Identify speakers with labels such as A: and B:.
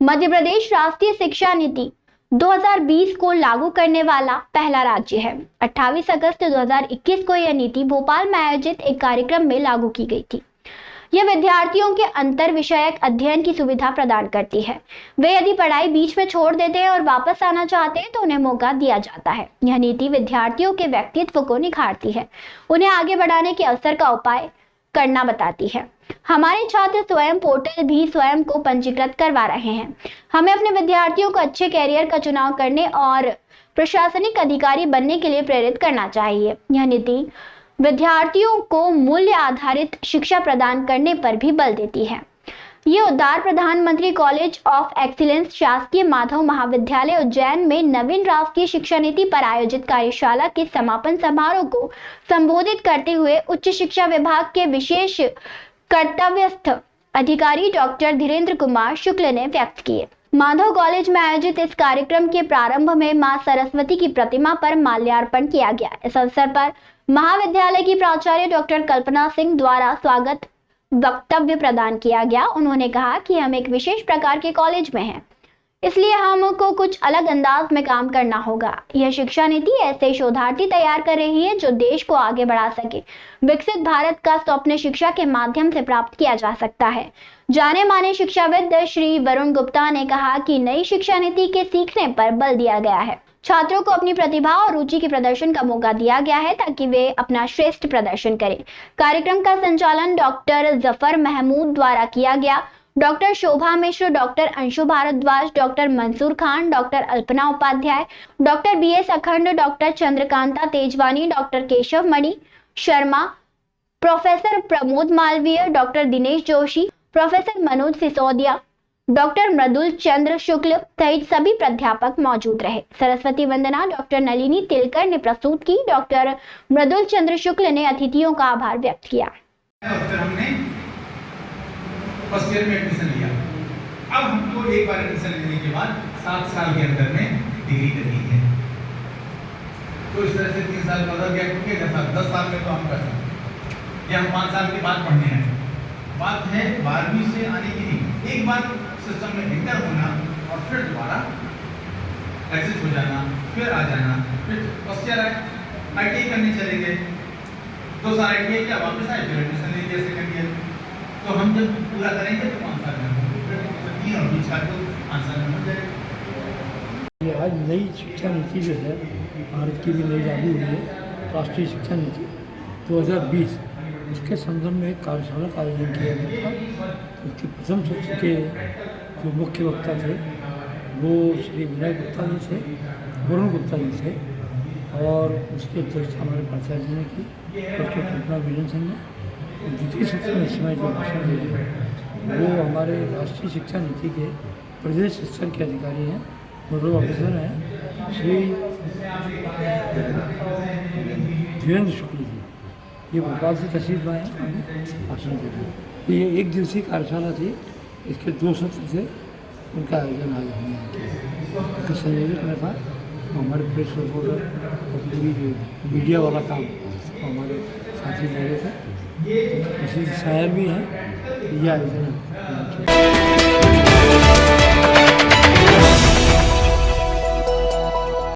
A: मध्य प्रदेश राष्ट्रीय शिक्षा नीति 2020 को लागू करने वाला पहला राज्य है। 28 अगस्त 2021 को यह नीति भोपाल में आयोजित एक कार्यक्रम में लागू की गई थी। यह विद्यार्थियों के अंतर विषयक अध्ययन की सुविधा प्रदान करती है। वे यदि पढ़ाई बीच में छोड़ देते हैं और वापस आना चाहते हैं तो उन्हें मौका दिया जाता है। यह नीति विद्यार्थियों के व्यक्तित्व को निखारती है, उन्हें आगे बढ़ाने के अवसर का उपाय करना बताती है। हमारे छात्र स्वयं पोर्टल भी स्वयं को पंजीकृत करवा रहे हैं। हमें अपने विद्यार्थियों को अच्छे कैरियर का चुनाव करने और प्रशासनिक अधिकारी बनने के लिए प्रेरित करना चाहिए। यह नीति विद्यार्थियों को मूल्य आधारित शिक्षा प्रदान करने पर भी बल देती है। ये उद्गार प्रधानमंत्री कॉलेज ऑफ एक्सीलेंस शासकीय माधव महाविद्यालय उज्जैन में नवीन राष्ट्रीय शिक्षा नीति पर आयोजित कार्यशाला के समापन समारोह को संबोधित करते हुए उच्च शिक्षा विभाग के विशेष कर्तव्यस्थ अधिकारी डॉक्टर धीरेन्द्र कुमार शुक्ल ने व्यक्त किए। माधव कॉलेज में आयोजित इस कार्यक्रम के प्रारंभ में मां सरस्वती की प्रतिमा पर माल्यार्पण किया गया। इस अवसर पर महाविद्यालय की प्राचार्य डॉक्टर कल्पना सिंह द्वारा स्वागत वक्तव्य प्रदान किया गया। उन्होंने कहा कि हम एक विशेष प्रकार के कॉलेज में हैं, इसलिए हमको कुछ अलग अंदाज में काम करना होगा। यह शिक्षा नीति ऐसे शोधार्थी तैयार कर रही है जो देश को आगे बढ़ा सके। विकसित भारत का स्वप्न शिक्षा के माध्यम से प्राप्त किया जा सकता है। जाने माने शिक्षाविद श्री वरुण गुप्ता ने कहा कि नई शिक्षा नीति के सीखने पर बल दिया गया है। छात्रों को अपनी प्रतिभा और रुचि के प्रदर्शन का मौका दिया गया है ताकि वे अपना श्रेष्ठ प्रदर्शन करें। कार्यक्रम का संचालन डॉक्टर जफर महमूद द्वारा किया गया। Doctor Shobha Mishra, doctor Anshu Bhardwaj, doctor Mansoor Khan, doctor Alpana Upadhyay, doctor BS Akhand, doctor Chandrakanta Tejwani, doctor Keshav Mani Sharma, professor Pramod Malviya, doctor Dinesh Joshi, professor Manoj Sisodia, doctor Mridul Chandra Shukla सहित सभी प्राध्यापक मौजूद रहे। सरस्वती वंदना डॉक्टर नलिनी तिलकर ने प्रस्तुत की। डॉक्टर मृदुल चंद्र शुक्ल ने अतिथियों का आभार व्यक्त किया।
B: फर्स्ट ईयर में एडमिशन लिया। अब हमको एक बार एडमिशन लेने के बाद 7 साल के अंदर में डिग्री करनी है। तो इस तरह से 3 साल बदल गया क्योंकि 10 साल में तो हम कर सकते हैं। हम 5 साल के बाद पढ़ने हैं। बात है 12वीं से आने की नहीं, एक बार सिस्टम में एंटर होना और फिर दोबारा एग्जिट हो जाना, फिर आ जाना, फिर फर्स्ट ईयर ITI करने चले गए, 2 साल ITI किया, वापस आए, फिर एडमिशन ले लिया सेकंड ईयर। तो हम जब पूरा करेंगे तो 5 साल में फिर 3 और 20 साल को 5 साल में हो जाएगा।
C: ये आज नई शिक्षा नीति जो है भारत की भी नई लागू हुई है, राष्ट्रीय शिक्षा नीति 2020, उसके संदर्भ में एक कार्यशाला का आयोजन किया गया था। उसके प्रथम सत्र के जो मुख्य वक्ता थे वो श्री विनय गुप्ता जी थे, वरुण गुप्ता जी थे, और उसके अध्यक्षता हमारे प्राचार्य जी ने की, डॉक्टर कल्पना विजन सिंह ने। द्वितीय सत्र में इस समय जो भाषण दिए वो हमारे राष्ट्रीय शिक्षा नीति के प्रदेश स्तर के अधिकारी हैं, नोडल ऑफिसर हैं श्री धीरेन्द्र शुक्ल जी। ये भोपाल से तशरीफ लाए हैं, भाषण दे रहे हैं। ये 1 दिवसीय कार्यशाला थी, इसके 2 सत्र थे, उनका आयोजन आज हमने किया। इसका संयोजक में था हमारे प्रेस रिपोर्टर और पूरी जो मीडिया वाला काम हमारे साथी ले रहे थे। इसी शायर भी हैं, यह आयोजन किया।